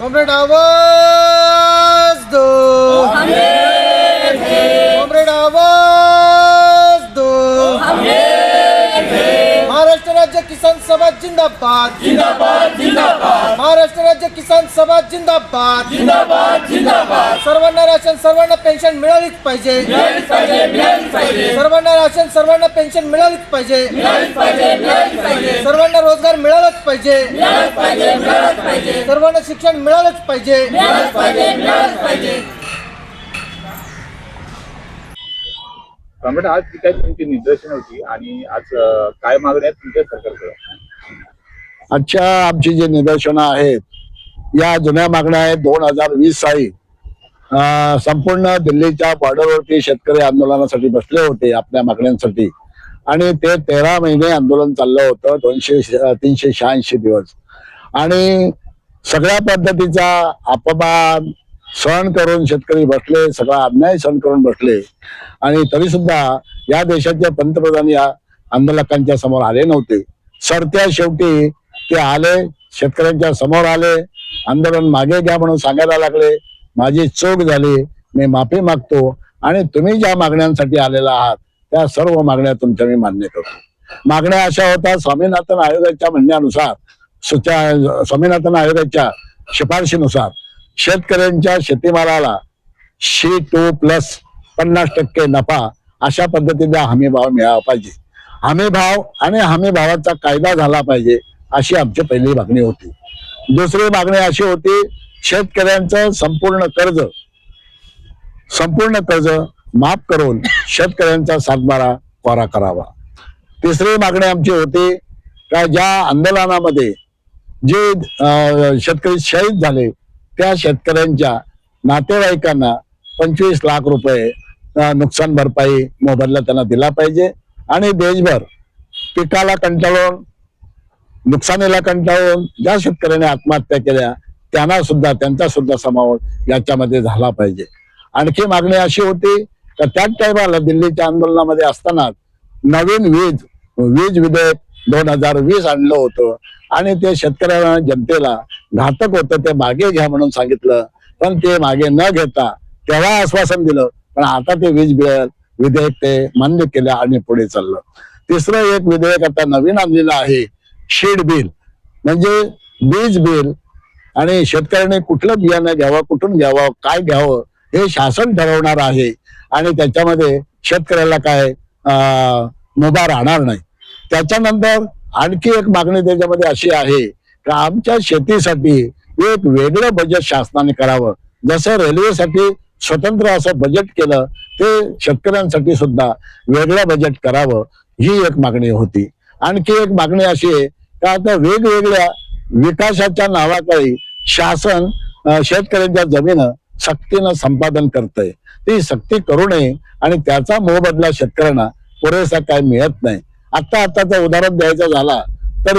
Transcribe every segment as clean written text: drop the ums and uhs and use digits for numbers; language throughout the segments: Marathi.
कॉम्रेड आवाज दो, कॉम्रेड आवाज दो। महाराष्ट्र राज्य किसान सभा जिंदाबाद, जिंदाबाद जिंदाबाद महाराष्ट्र राज्य किसान सभा जिंदाबाद, जिंदाबाद जिंदाबाद सर्वांना राशन, सर्वांना पेन्शन मिळालीच पाहिजे, मिळालीच पाहिजे, मिळालीच पाहिजे, सर्वांना राशन, सर्वांना पेन्शन मिळालीच पाहिजे, मिळालीच पाहिजे, मिळालीच पाहिजे, सर्वांना रोजगार मिळालाच पाहिजे, मिळालीच पाहिजे, मिळालीच पाहिजे, सर्वांना शिक्षण मिळालंच पाहिजे। मिळालीच पाहिजे, मिळालीच पाहिजे। कॉम्रेड, आज जी काही तुमची निदर्शनं होती आणि आज काय मागण्या आहेत तुमच्या सरकारकडे? आजच्या आमची जी निदर्शनं आहेत या जुन्या मागण्या आहेत 2020 साली संपूर्ण दिल्लीच्या बॉर्डरवरती शेतकरी आंदोलनासाठी बसले होते आपल्या मागण्यांसाठी आणि ते 13 महिने आंदोलन चाललं होतं, 386 दिवस आणि सगळ्या पद्धतीचा अपमान सहन करून शेतकरी बसले, सगळा अन्याय सहन करून बसले आणि तरी सुद्धा या देशाचे पंतप्रधान या आंदोलकांच्या समोर आले नव्हते। सरत्या शेवटी ते आले, शेतकऱ्यांच्या समोर आले, आंदोलन मागे घ्या म्हणून सांगायला लागले। माझी चूक झाली, मी माफी मागतो आणि तुम्ही ज्या मागण्यांसाठी आलेला आहात त्या सर्व मागण्या तुमच्या मी मान्य करतो। मागण्या अशा होत्या, स्वामीनाथन आयोगाच्या म्हणण्यानुसार, स्वामीनाथन आयोगाच्या शिफारशीनुसार शेतकऱ्यांच्या शेतीमालाला C2+ 50% नफा अशा पद्धतीने हमी भाव मिळाला पाहिजे, हमी भाव आणि हमी भावाचा कायदा झाला पाहिजे अशी आमची पहिली मागणी होती। दुसरी मागणी अशी होती, शेतकऱ्यांचं संपूर्ण कर्ज माफ करून शेतकऱ्यांचा 7/12 कोरा करावा। तिसरी मागणी आमची होती का ज्या आंदोलनामध्ये जे शेतकरी शहीद झाले त्या शेतकऱ्यांच्या नातेवाईकांना 25 लाख रुपये नुकसान भरपाई मोबदला त्यांना दिला पाहिजे आणि देशभर पिकाला कंटाळून, नुकसानीला कंटाळून ज्या शेतकऱ्यांनी आत्महत्या केल्या त्यांचा सुद्धा समावेश याच्यामध्ये झाला पाहिजे। आणखी मागणी अशी होती तर त्याच टायमाला दिल्लीच्या आंदोलनामध्ये असताना नवीन वीज विधेयक 2020 आणलं होतं आणि ते शेतकऱ्यांना, जनतेला घातक होतं, ते मागे घ्या म्हणून सांगितलं, पण ते मागे न घेता तेव्हा आश्वासन दिलं, पण आता ते वीज विधेयक ते मान्य केलं आणि पुढे चाललं। तिसरं एक विधेयक आता नवीन आणलेलं आहे, सीड बिल, म्हणजे बीज बिल, आणि शेतकऱ्याने कुठलं बियाणं घ्यावं, कुठून घ्यावं, काय घ्यावं हे शासन ठरवणार आहे आणि त्याच्यामध्ये शेतकऱ्याला काय मुभा राहणार नाही। त्याच्यानंतर आणखी एक मागणी त्याच्यामध्ये अशी आहे की आमच्या शेतीसाठी एक वेगळं बजेट शासनाने करावं, जसं रेल्वेसाठी स्वतंत्र असं बजेट केलं ते शेतकऱ्यांसाठी सुद्धा वेगळं बजेट करावं, ही एक मागणी होती। आणखी एक मागणी अशी आहे की आता वेगवेगळ्या विकासाच्या नावाखाली शासन शेतकऱ्यांच्या जमीन सक्तीनं संपादन करतंय, ती सक्ती करू नये आणि त्याचा मोबदला शेतकऱ्यांना पुरेसा काय मिळत नाही। आताचं उदाहरण द्यायचं झाला तर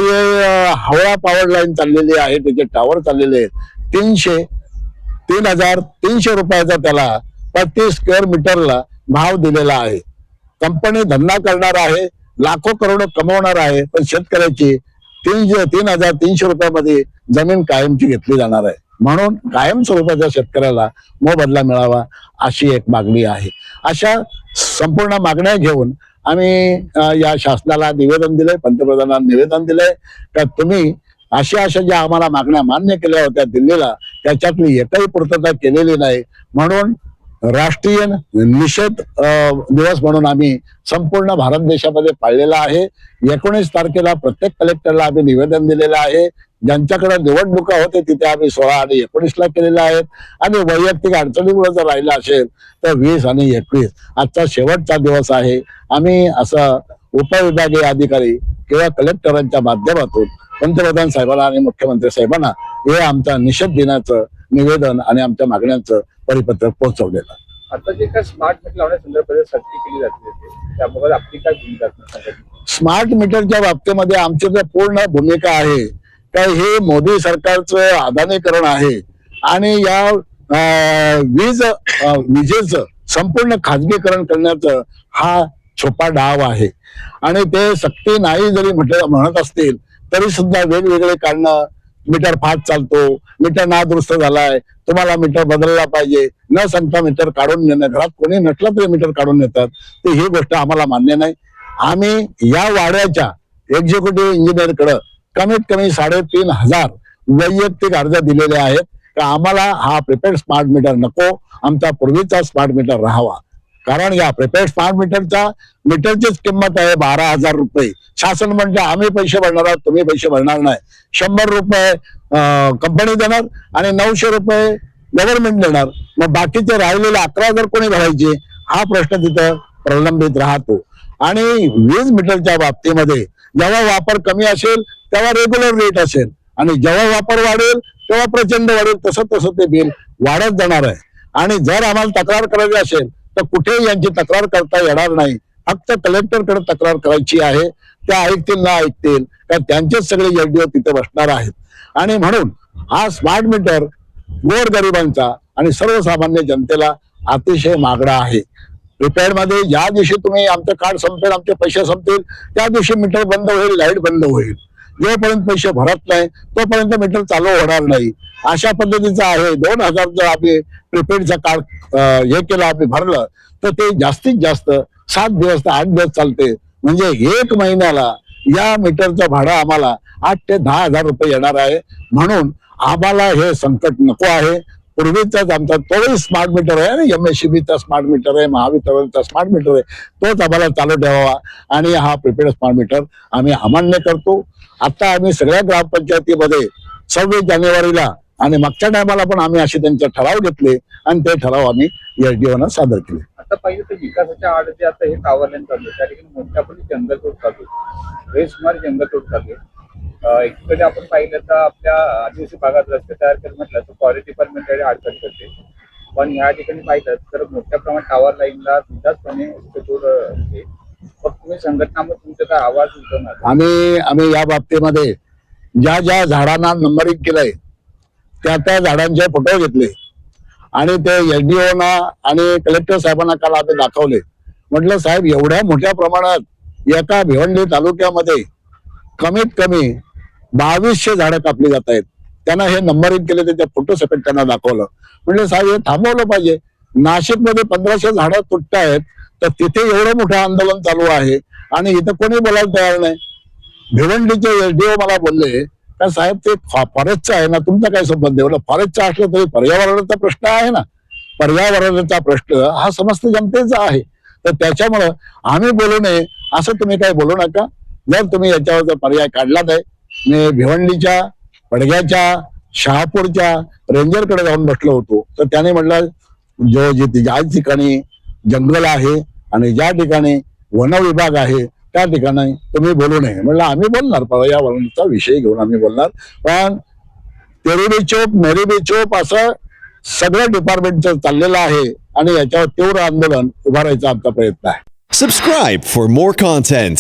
हावडा पॉवर लाईन चाललेली आहे, त्याचे टावर चाललेले आहेत, 3,300 रुपयाचा त्याला प्रति स्क्वेअर मीटरला भाव दिलेला आहे। कंपनी धंदा करणार आहे, लाखो करोडो कमवणार आहे, पण शेतकऱ्याची 3,300 रुपयामध्ये जमीन कायमची घेतली जाणार आहे। म्हणून कायम स्वरूपाच्या शेतकऱ्याला मोबदला मिळावा अशी एक मागणी आहे। अशा संपूर्ण मागण्या घेऊन आम्ही या शासनाला निवेदन दिलंय, पंतप्रधानांना निवेदन दिलंय का तुम्ही अशा ज्या आम्हाला मागण्या मान्य केल्या होत्या दिल्लीला त्याच्यातली एकही पूर्तता केलेली नाही, म्हणून राष्ट्रीय निषेध दिवस म्हणून आम्ही संपूर्ण भारत देशामध्ये पाळलेला आहे। 19 तारखेला प्रत्येक कलेक्टरला आम्ही निवेदन दिलेलं आहे, ज्यांच्याकडे निवडणुका होते तिथे आम्ही 16 आणि 19ला केलेल्या आहेत आणि वैयक्तिक अडचणीमुळे जर राहिला असेल तर 20 आणि 21 आजचा शेवटचा दिवस आहे। आम्ही असं उपविभागीय अधिकारी किंवा कलेक्टरांच्या माध्यमातून पंतप्रधान साहेबांना आणि मुख्यमंत्री साहेबांना हे आमचा निषेध दिनाचं निवेदन आणि आमच्या मागण्यांचं परिपत्रक पोहोचवलेलं। आता जे काय स्मार्ट मीटर लावण्यासंदर्भात सक्ती केली जाते त्याबाबत आपली काय भूमिका असणार? स्मार्ट मीटरच्या बाबतीमध्ये आमची तर पूर्ण भूमिका आहे का हे मोदी सरकारचं अदानीकरण आहे आणि या विजेचं संपूर्ण खाजगीकरण करण्याचं हा छुपा डाव आहे आणि ते सक्ती नाही जरी म्हणत असतील तरी सुद्धा वेगवेगळे कारणं मीटर फास्ट चालतो, मीटर नादुरुस्त झालाय, तुम्हाला मीटर बदलला पाहिजे, न सांगता मीटर काढून नेणं, घरात कोणी नसलं तरी मीटर काढून नेतात, तर ही गोष्ट आम्हाला मान्य नाही. आम्ही या वाड्याच्या एक्झिक्युटिव्ह इंजिनियर कडे कमीत कमी 3,500 वैयक्तिक अर्ज दिलेले आहेत का आम्हाला हा प्रिपेड स्मार्ट मीटर नको, आमचा पूर्वीचा स्मार्ट मीटर राहावा. कारण या प्रिपेड स्मार्ट मीटरचीच किंमत आहे 12,000 रुपये. शासन म्हणते आम्ही पैसे भरणार आहोत, तुम्ही पैसे भरणार नाही. 100 रुपये कंपनी देणार आणि 900 रुपये गव्हर्नमेंट देणार. मग बाकीचे राहिलेले 11,000 कोणी भरायचे, हा प्रश्न तिथं प्रलंबित राहतो. आणि वीज मीटरच्या बाबतीमध्ये जेव्हा वापर कमी असेल तेव्हा रेग्युलर रेट असेल आणि जेव्हा वापर वाढेल तेव्हा प्रचंड वाढेल. तसं तसं ते बिल वाढत जाणार आहे. आणि जर आम्हाला तक्रार करायची असेल तर कुठेही यांची तक्रार करता येणार नाही. फक्त कलेक्टरकडे तक्रार करायची आहे. त्या ऐकतील ना ऐकतील का त्यांचेच सगळे एलडीओ तिथे बसणार आहेत. आणि म्हणून हा स्मार्ट मीटर गोरगरिबांचा आणि सर्वसामान्य जनतेला अतिशय मागणा आहे. प्रिपेड मध्ये ज्या दिवशी तुम्ही आमचं कार्ड संपेल, आमचे पैसे संपतील, त्या दिवशी मीटर बंद होईल, लाईट बंद होईल. जोपर्यंत पैसे भरत नाही तोपर्यंत मीटर चालू होणार नाही. अशा पद्धतीचं आहे. 2,000 जर आम्ही प्रिपेडचं कार्ड हे केलं, आम्ही भरलं तर ते जास्तीत जास्त 7 दिवस ते 8 दिवस चालते. म्हणजे 1 महिन्याला या मीटरचं भाडं आम्हाला 8 ते 10,000 रुपये येणार आहे. म्हणून आम्हाला हे संकट नको आहे. पूर्वीचाच आमचा तोही स्मार्ट मीटर आहे आणि MSCBचा स्मार्ट मीटर आहे, महावितरणचा स्मार्ट मीटर आहे, तोच आम्हाला चालू ठेवावा. आणि हा प्रिपेड स्मार्ट मीटर आम्ही अमान्य करतो. आता आम्ही सगळ्या ग्रामपंचायतीमध्ये 26 जानेवारीला आणि मागच्या टायमाला पण आम्ही असे त्यांचे ठराव घेतले आणि ते ठराव आम्ही एसडीओना सादर केले. आता पाहिजे तर विकासाच्या आड जे आता हे टावरलाईन चालू आहे त्या ठिकाणी मोठ्यापणे जंगलतोड चालू आहे, बेसुमार जंगलतोड चालू आहे. एकीकडे आपण पाहिलं तर आपल्या आदिवासी भागात रस्ते तयार केले म्हटलं तर फॉरेस्ट डिपार्टमेंटकडे अडचण करते. पण या ठिकाणी पाहिलं तर मोठ्या प्रमाणात टावर लाईनला बिनधास्तपणे तोड होते. मग तुम्ही संघटनामध्ये तुमचा काय आवाज उठवणार? आम्ही या बाबतीमध्ये ज्या ज्या झाडांना नंबरिंग केलंय त्या झाडांचे फोटो घेतले आणि ते एसडीओना आणि कलेक्टर साहेबांना काल आम्ही दाखवले. म्हटलं साहेब, एवढ्या मोठ्या प्रमाणात एका भिवंडी तालुक्यामध्ये कमीत कमी 2200 झाडं कापली जात आहेत. त्यांना हे नंबरिंग केले, त्याच्या फोटो सकट त्यांना दाखवलं. म्हटलं साहेब, हे थांबवलं पाहिजे. नाशिकमध्ये 1500 झाडं तुटत आहेत, तर तिथे एवढं मोठं आंदोलन चालू आहे आणि इथं कोणी बोलायला तयार नाही. भिवंडीचे एसडीओ मला बोलले का साहेब, ते फॉरेस्टचं आहे ना, तुमचा काय संबंध? एवढं फॉरेस्टचं असलं तरी पर्यावरणाचा प्रश्न आहे ना. पर्यावरणाचा प्रश्न हा समस्त जनतेचा आहे. तर त्याच्यामुळं आम्ही बोलू नये असं तुम्ही काही बोलू नका. जर तुम्ही याच्यावर पर्याय काढला नाही, मी भिवंडीच्या, पडग्याच्या, शहापूरच्या रेंजरकडे जाऊन बसलो होतो, तर त्याने म्हटलं ज्या ठिकाणी जंगल आहे आणि ज्या ठिकाणी वन विभाग आहे त्या ठिकाणी तुम्ही बोलू नये. म्हटलं आम्ही बोलणार, पर्यावरणाचा विषय घेऊन आम्ही बोलणार. पण तेरी बी चोप मेरी बी चोप असं सगळं डिपार्टमेंटचं चाललेलं आहे आणि याच्यावर तीव्र आंदोलन उभारायचा आमचा प्रयत्न आहे. Subscribe for more content.